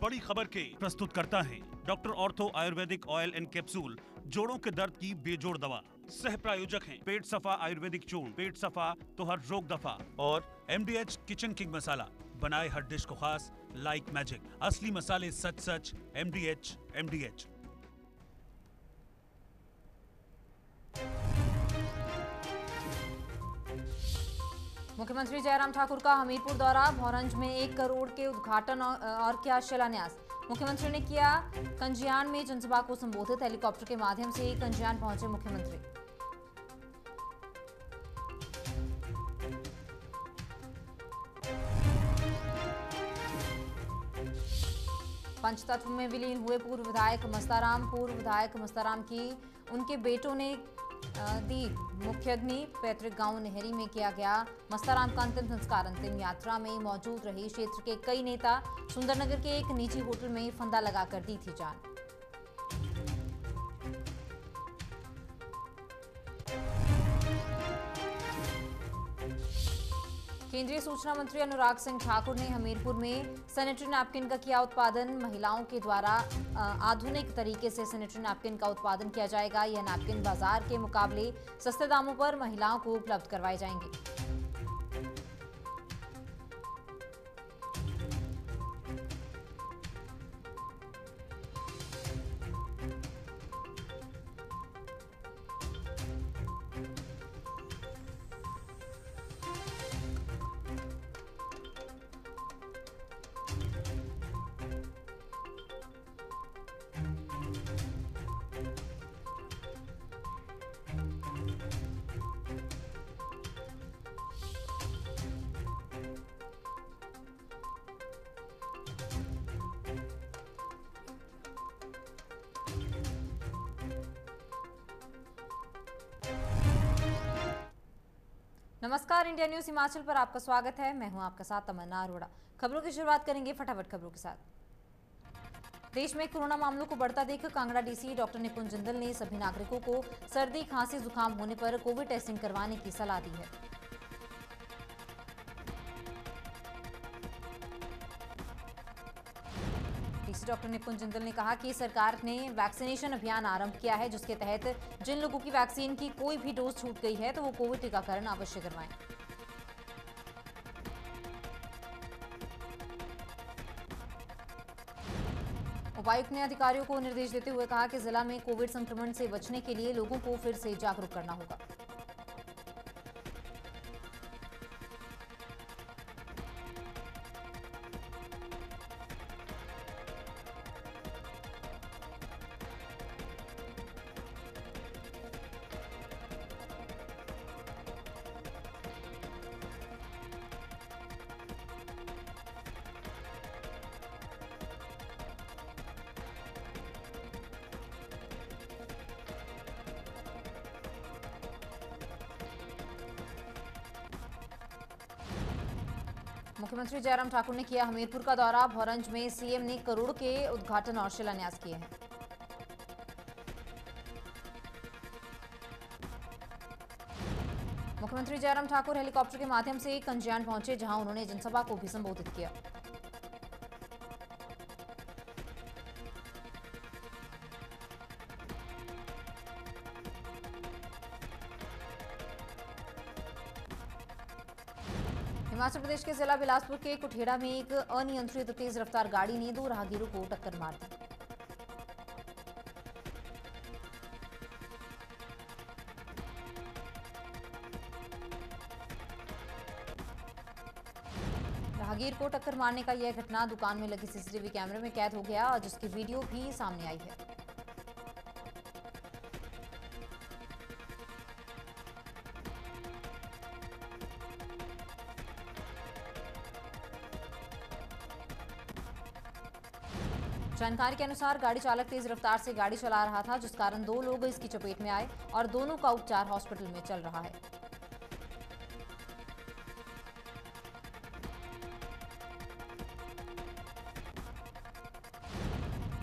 बड़ी खबर के प्रस्तुत करता है doctor ortho Ayurvedic oil and capsule, जोड़ों के दर्द की बेजोड़ दवा। सह प्रायोजक हैं पेट सफा आयुर्वेदिक चूर्ण, पेट सफा तो हर रोग दफा, और MDH किचन किंग मसाला, बनाए हर डिश को खास लाइक मैजिक। असली मसाले सच सच, MDH। मुख्यमंत्री जयराम ठाकुर का हमीरपुर दौरा, भौरंज में 1 करोड़ के उद्घाटन और किया शिलान्यास। मुख्यमंत्री ने किया कंजियान में जनसभा को संबोधित, हेलीकॉप्टर के माध्यम से कंजियान पहुंचे मुख्यमंत्री। पंचतत्व में विलीन हुए पूर्व विधायक मस्ताराम की उनके बेटों ने दी मुख्यग्नि, पैतृक गांव नेहरी में किया गया मस्ताराम का अंतिम संस्कार। अंतिम यात्रा में मौजूद रहे क्षेत्र के कई नेता, सुंदरनगर के एक निजी होटल में फंदा लगाकर दी थी जान। केंद्रीय सूचना मंत्री अनुराग सिंह ठाकुर ने हमीरपुर में सैनिटरी नैपकिन का किया उत्पादन। महिलाओं के द्वारा आधुनिक तरीके से सैनिटरी नैपकिन का उत्पादन किया जाएगा। यह नैपकिन बाजार के मुकाबले सस्ते दामों पर महिलाओं को उपलब्ध करवाए जाएंगे। नमस्कार, इंडिया न्यूज हिमाचल पर आपका स्वागत है। मैं हूं आपका साथ तमन्ना अरोड़ा। खबरों की शुरुआत करेंगे फटाफट खबरों के साथ। देश में कोरोना मामलों को बढ़ता देख कांगड़ा डीसी डॉक्टर निपुण जिंदल ने सभी नागरिकों को सर्दी, खांसी, जुकाम होने पर कोविड टेस्टिंग करवाने की सलाह दी है। डीसी डॉक्टर निपुण जिंदल ने कहा कि सरकार ने वैक्सीनेशन अभियान आरंभ किया है, जिसके तहत जिन लोगों की वैक्सीन की कोई भी डोज छूट गई है तो वो कोविड टीकाकरण अवश्य करवाएं। उपायुक्त ने अधिकारियों को निर्देश देते हुए कहा कि जिला में कोविड संक्रमण से बचने के लिए लोगों को फिर से जागरूक करना होगा। मुख्यमंत्री जयराम ठाकुर ने किया हमीरपुर का दौरा, भौरंज में सीएम ने करोड़ के उद्घाटन और शिलान्यास किए हैं। मुख्यमंत्री जयराम ठाकुर हेलीकॉप्टर के माध्यम से कंजियान पहुंचे, जहां उन्होंने जनसभा को भी संबोधित किया। हिमाचल प्रदेश के जिला बिलासपुर के कुठेड़ा में एक अनियंत्रित तेज रफ्तार गाड़ी ने 2 राहगीरों को टक्कर मार दी। राहगीर को टक्कर मारने का यह घटना दुकान में लगी सीसीटीवी कैमरे में कैद हो गया और जिसकी वीडियो भी सामने आई है। जानकारी के अनुसार गाड़ी चालक तेज रफ्तार से गाड़ी चला रहा था, जिस कारण 2 लोग इसकी चपेट में आए और दोनों का उपचार हॉस्पिटल में चल रहा है।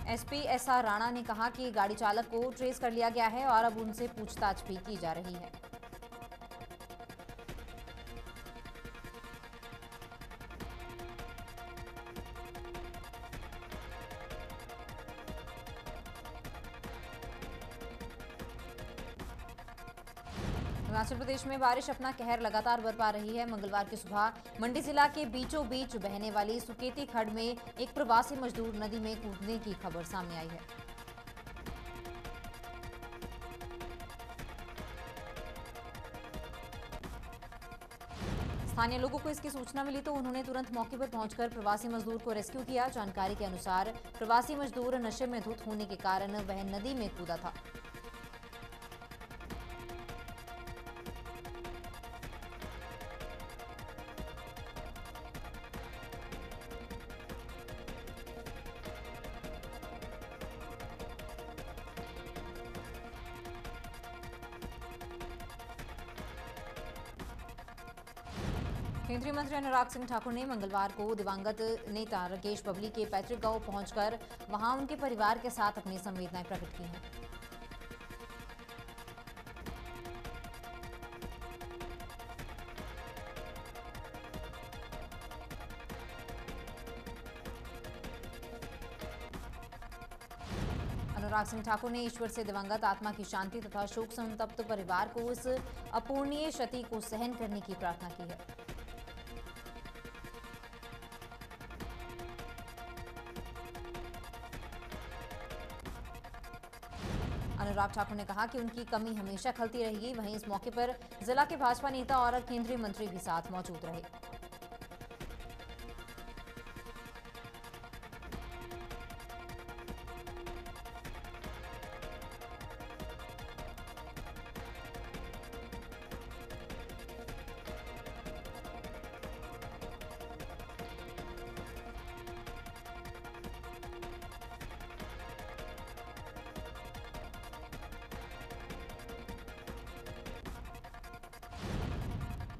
एसपी SR राणा ने कहा कि गाड़ी चालक को ट्रेस कर लिया गया है और अब उनसे पूछताछ भी की जा रही है। हिमाचल प्रदेश में बारिश अपना कहर लगातार बरपा रही है। मंगलवार की सुबह मंडी जिला के बीचों बीच बहने वाली सुकेती खड्ड में एक प्रवासी मजदूर नदी में कूदने की खबर सामने आई है। स्थानीय लोगों को इसकी सूचना मिली तो उन्होंने तुरंत मौके पर पहुंचकर प्रवासी मजदूर को रेस्क्यू किया। जानकारी के अनुसार प्रवासी मजदूर नशे में धुत होने के कारण वह नदी में कूदा था। केंद्रीय मंत्री अनुराग सिंह ठाकुर ने मंगलवार को दिवंगत नेता राकेश बबली के पैतृक गांव पहुंचकर वहां उनके परिवार के साथ अपनी संवेदनाएं प्रकट की हैं। अनुराग सिंह ठाकुर ने ईश्वर से दिवंगत आत्मा की शांति तथा शोक संतप्त परिवार को इस अपूर्णीय क्षति को सहन करने की प्रार्थना की है। अनुराग ठाकुर ने कहा कि उनकी कमी हमेशा खलती रहेगी। वहीं इस मौके पर जिला के भाजपा नेता और केंद्रीय मंत्री भी साथ मौजूद रहे।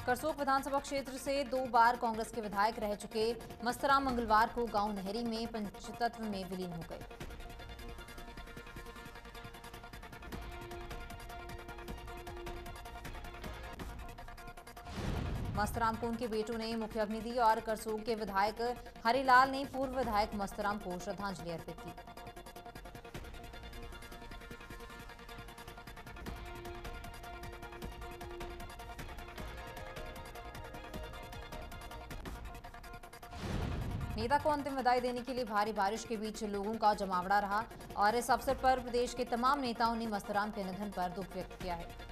करसोग विधानसभा क्षेत्र से 2 बार कांग्रेस के विधायक रह चुके मस्तराम मंगलवार को गांव नहरी में पंचतत्व में विलीन हो गए। मस्तराम को उनके बेटों ने मुख्य अग्नि दी और करसोग के विधायक हरिलाल ने पूर्व विधायक मस्तराम को श्रद्धांजलि अर्पित की। नेता को अंतिम विदाई देने के लिए भारी बारिश के बीच लोगों का जमावड़ा रहा और इस अवसर पर प्रदेश के तमाम नेताओं ने मस्तराम के निधन पर दुख व्यक्त किया है।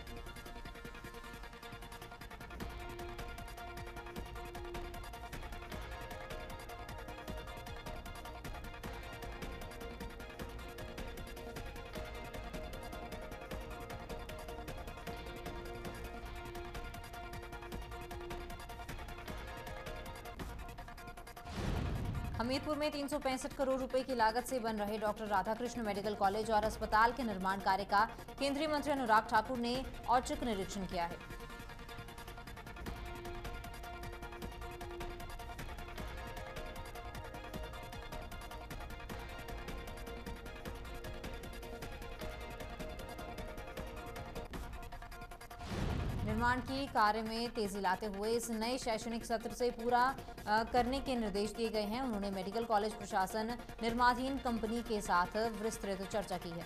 हमीरपुर में 365 करोड़ रुपए की लागत से बन रहे डॉक्टर राधाकृष्ण मेडिकल कॉलेज और अस्पताल के निर्माण कार्य का केंद्रीय मंत्री अनुराग ठाकुर ने औचक निरीक्षण किया है। निर्माण की कार्य में तेजी लाते हुए इस नए शैक्षणिक सत्र से पूरा करने के निर्देश दिए गए हैं। उन्होंने मेडिकल कॉलेज प्रशासन निर्माणाधीन कंपनी के साथ विस्तृत चर्चा की है।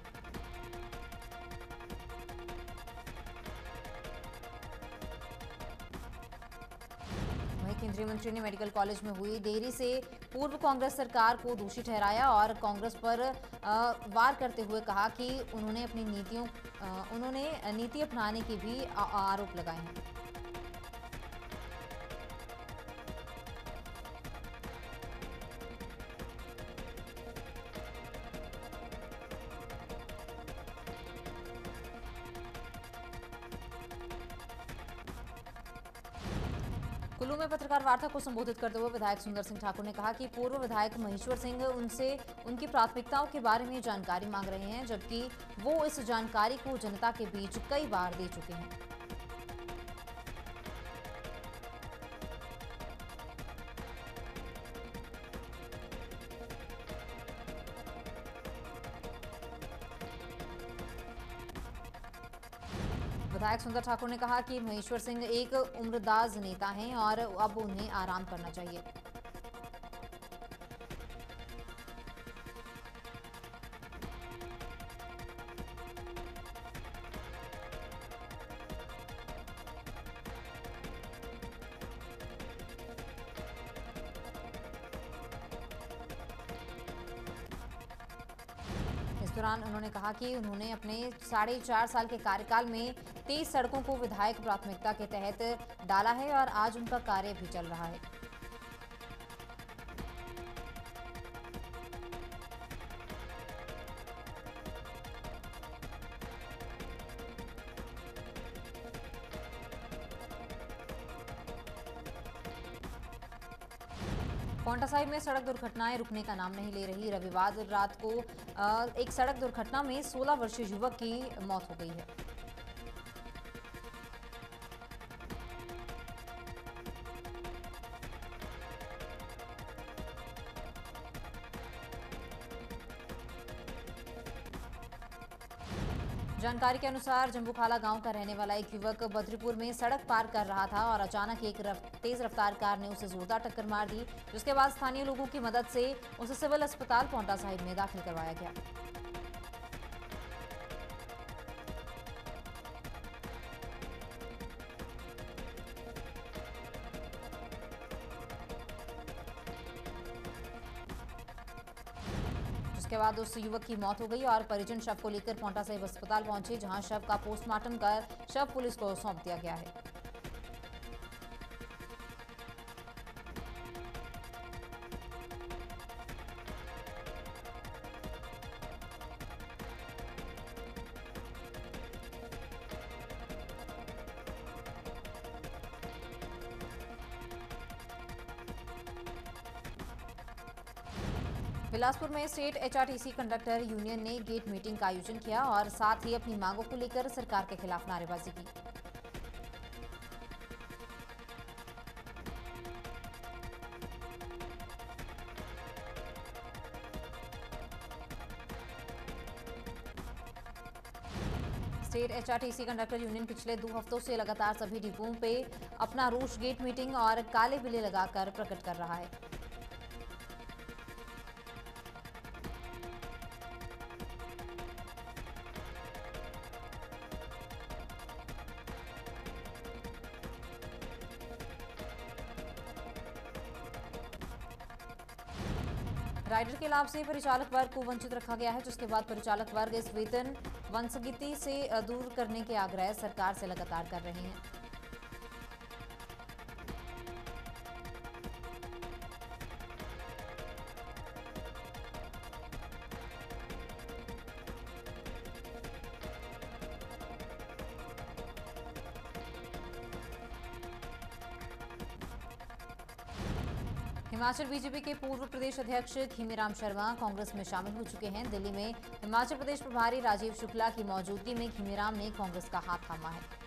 वहीं केंद्रीय मंत्री ने मेडिकल कॉलेज में हुई देरी से पूर्व कांग्रेस सरकार को दोषी ठहराया और कांग्रेस पर वार करते हुए कहा कि उन्होंने नीति अपनाने के भी आरोप लगाए हैं। कुल्लू में पत्रकार वार्ता को संबोधित करते हुए विधायक सुंदर सिंह ठाकुर ने कहा कि पूर्व विधायक महेश्वर सिंह उनसे उनकी प्राथमिकताओं के बारे में जानकारी मांग रहे हैं, जबकि वो इस जानकारी को जनता के बीच कई बार दे चुके हैं। विधायक सुंदर ठाकुर ने कहा कि महेश्वर सिंह एक उम्रदाज नेता हैं और अब उन्हें आराम करना चाहिए। दौरान उन्होंने कहा कि उन्होंने अपने 4.5 साल के कार्यकाल में 23 सड़कों को विधायक प्राथमिकता के तहत डाला है और आज उनका कार्य भी चल रहा है। पांवटा साहिब में सड़क दुर्घटनाएं रुकने का नाम नहीं ले रही। रविवार रात को एक सड़क दुर्घटना में 16 वर्षीय युवक की मौत हो गई है। जानकारी के अनुसार जंबूखाला गांव का रहने वाला एक युवक बद्रीपुर में सड़क पार कर रहा था और अचानक एक तेज रफ्तार कार ने उसे जोरदार टक्कर मार दी, जिसके बाद स्थानीय लोगों की मदद से उसे सिविल अस्पताल पांवटा साहिब में दाखिल करवाया गया। इसके बाद उस युवक की मौत हो गई और परिजन शव को लेकर पांवटा साहिब अस्पताल पहुंचे, जहां शव का पोस्टमार्टम कर शव पुलिस को सौंप दिया गया है। बिलासपुर में स्टेट एचआरटीसी कंडक्टर यूनियन ने गेट मीटिंग का आयोजन किया और साथ ही अपनी मांगों को लेकर सरकार के खिलाफ नारेबाजी की। स्टेट एचआरटीसी कंडक्टर यूनियन पिछले 2 हफ्तों से लगातार सभी डिपोओं पे अपना रोष गेट मीटिंग और काले बिल्ले लगाकर प्रकट कर रहा है। राइडर के लाभ से परिचालक वर्ग को वंचित रखा गया है, जिसके बाद परिचालक वर्ग इस वेतन वंचिती से दूर करने के आग्रह सरकार से लगातार कर रहे हैं। हिमाचल बीजेपी के पूर्व प्रदेश अध्यक्ष खीमीराम शर्मा कांग्रेस में शामिल हो चुके हैं। दिल्ली में हिमाचल प्रदेश प्रभारी राजीव शुक्ला की मौजूदगी में खीमीराम ने कांग्रेस का हाथ थामा है।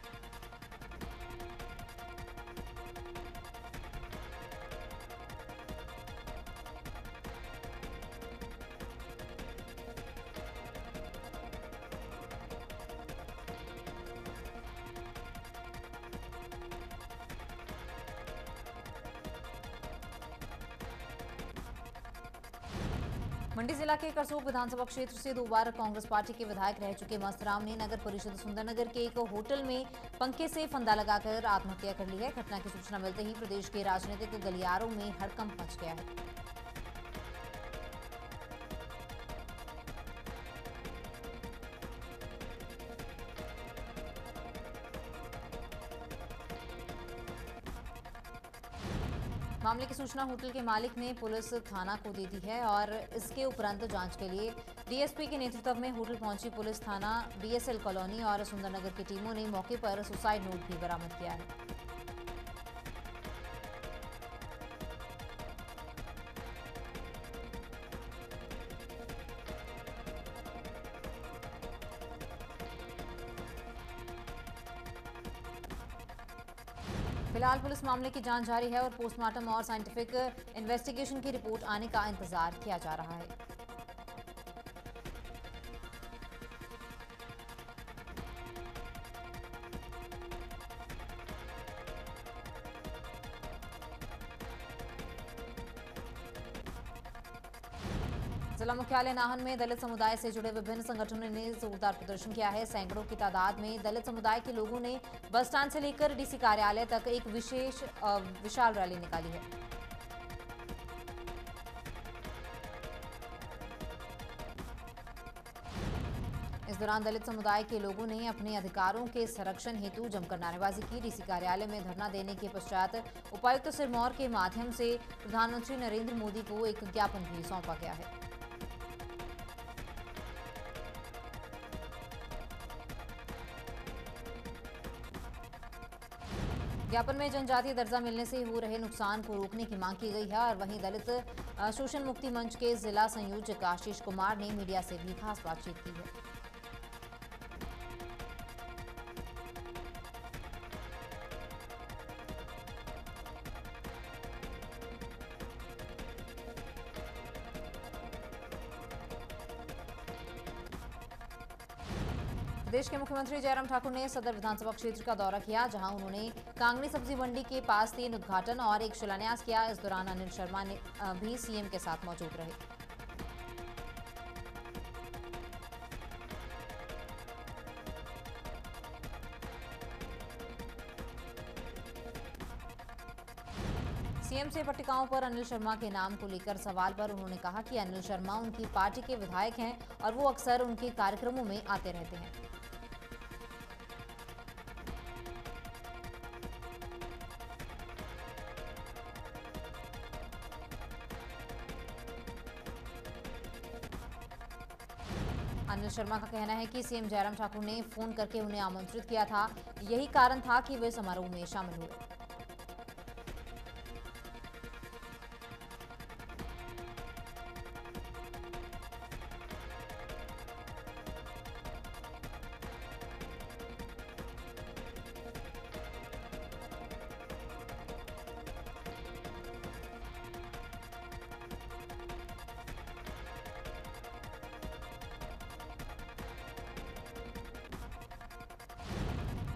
मंडी जिला के करसोग विधानसभा क्षेत्र से 2 बार कांग्रेस पार्टी के विधायक रह चुके मस्तराम ने नगर परिषद सुंदरनगर के एक होटल में पंखे से फंदा लगाकर आत्महत्या कर ली है। घटना की सूचना मिलते ही प्रदेश के राजनीतिक गलियारों में हड़कंप मच गया है। मामले की सूचना होटल के मालिक ने पुलिस थाना को दे दी है और इसके उपरांत जांच के लिए डीएसपी के नेतृत्व में होटल पहुंची पुलिस थाना बीएसएल कॉलोनी और सुंदरनगर की टीमों ने मौके पर सुसाइड नोट भी बरामद किया है। फिलहाल पुलिस मामले की जांच जारी है और पोस्टमार्टम और साइंटिफिक इन्वेस्टिगेशन की रिपोर्ट आने का इंतजार किया जा रहा है। जिला मुख्यालय नाहन में दलित समुदाय से जुड़े विभिन्न संगठनों ने जोरदार प्रदर्शन किया है। सैकड़ों की तादाद में दलित समुदाय के लोगों ने बस स्टैंड से लेकर डीसी कार्यालय तक एक विशाल रैली निकाली है। इस दौरान दलित समुदाय के लोगों ने अपने अधिकारों के संरक्षण हेतु जमकर नारेबाजी की। डीसी कार्यालय में धरना देने के पश्चात उपायुक्त सिरमौर के माध्यम से प्रधानमंत्री नरेंद्र मोदी को एक ज्ञापन भी सौंपा गया है। ज्ञापन में जनजातीय दर्जा मिलने से हो रहे नुकसान को रोकने की मांग की गई है और वहीं दलित शोषण मुक्ति मंच के जिला संयोजक आशीष कुमार ने मीडिया से भी खास बातचीत की है। प्रदेश के मुख्यमंत्री जयराम ठाकुर ने सदर विधानसभा क्षेत्र का दौरा किया, जहां उन्होंने कांगनी सब्जी मंडी के पास 3 उद्घाटन और एक शिलान्यास किया। इस दौरान अनिल शर्मा ने भी सीएम के साथ मौजूद रहे। सीएम से पट्टिकाओं पर अनिल शर्मा के नाम को लेकर सवाल पर उन्होंने कहा कि अनिल शर्मा उनकी पार्टी के विधायक हैं और वो अक्सर उनके कार्यक्रमों में आते रहते हैं। अनिल शर्मा का कहना है कि सीएम जयराम ठाकुर ने फोन करके उन्हें आमंत्रित किया था, यही कारण था कि वे समारोह में शामिल हुए।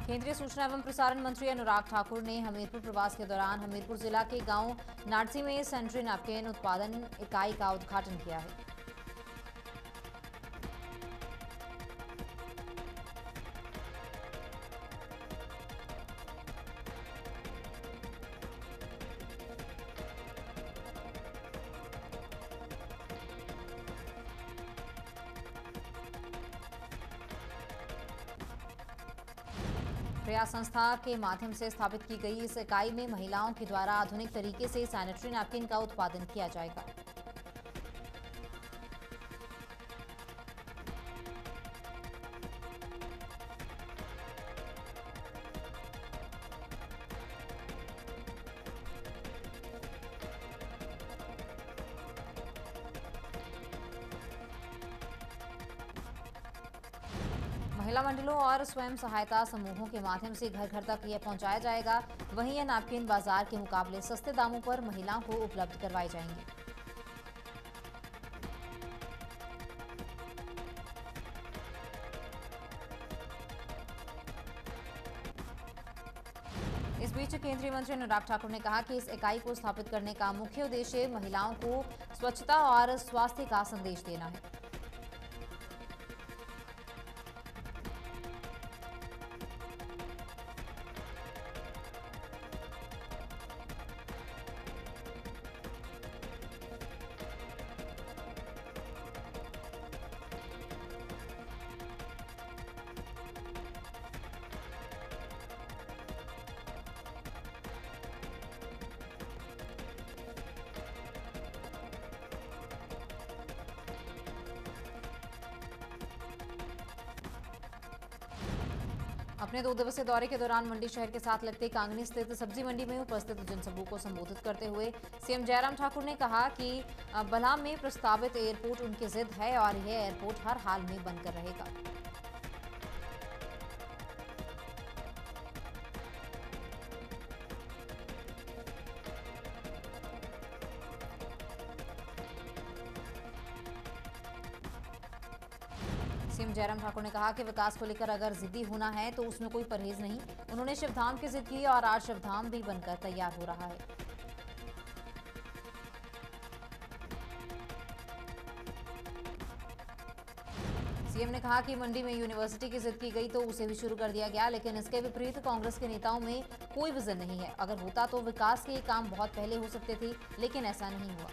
केंद्रीय सूचना एवं प्रसारण मंत्री अनुराग ठाकुर ने हमीरपुर प्रवास के दौरान हमीरपुर जिला के गांव नाडसी में सैनिटरी नैपकिन उत्पादन इकाई का उद्घाटन किया है। प्रयास संस्था के माध्यम से स्थापित की गई इस इकाई में महिलाओं के द्वारा आधुनिक तरीके से सैनिटरी नैपकिन का उत्पादन किया जाएगा। महिला मंडलों और स्वयं सहायता समूहों के माध्यम से घर घर तक यह पहुंचाया जाएगा। वहीं यह नैपकिन बाजार के मुकाबले सस्ते दामों पर महिलाओं को उपलब्ध करवाए जाएंगे। इस बीच केंद्रीय मंत्री अनुराग ठाकुर ने कहा कि इस इकाई को स्थापित करने का मुख्य उद्देश्य महिलाओं को स्वच्छता और स्वास्थ्य का संदेश देना है। अपने 2 दिवसीय दौरे के दौरान मंडी शहर के साथ लगते कांगनी स्थित सब्जी मंडी में उपस्थित जनसमूह को संबोधित करते हुए सीएम जयराम ठाकुर ने कहा कि बलहाम में प्रस्तावित एयरपोर्ट उनकी जिद है और यह एयरपोर्ट हर हाल में बनकर रहेगा। सीएम जयराम ठाकुर ने कहा कि विकास को लेकर अगर जिद्दी होना है तो उसमें कोई परहेज नहीं। उन्होंने शिवधाम की जिद की और आज शिवधाम भी बनकर तैयार हो रहा है। सीएम ने कहा कि मंडी में यूनिवर्सिटी की जिद की गई तो उसे भी शुरू कर दिया गया, लेकिन इसके विपरीत कांग्रेस के नेताओं में कोई विजन नहीं है। अगर होता तो विकास के काम बहुत पहले हो सकते थे, लेकिन ऐसा नहीं हुआ।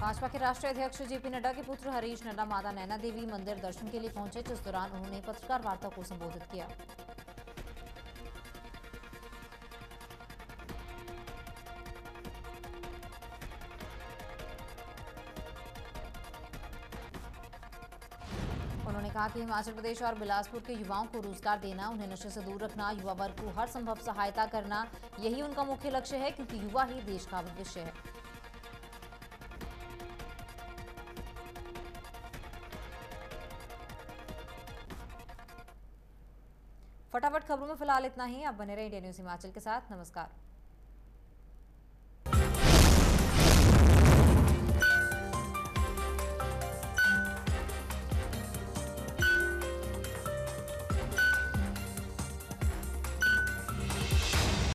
भाजपा के राष्ट्रीय अध्यक्ष जेपी नड्डा के पुत्र हरीश नड्डा माता नैना देवी मंदिर दर्शन के लिए पहुंचे, जिस दौरान उन्होंने पत्रकार वार्ता को संबोधित किया। उन्होंने कहा कि हिमाचल प्रदेश और बिलासपुर के युवाओं को रोजगार देना, उन्हें नशे से दूर रखना, युवा वर्ग को हर संभव सहायता करना, यही उनका मुख्य लक्ष्य है, क्योंकि युवा ही देश का भविष्य है। फटाफट खबरों में फिलहाल इतना ही। आप बने रहे इंडिया न्यूज हिमाचल के साथ। नमस्कार।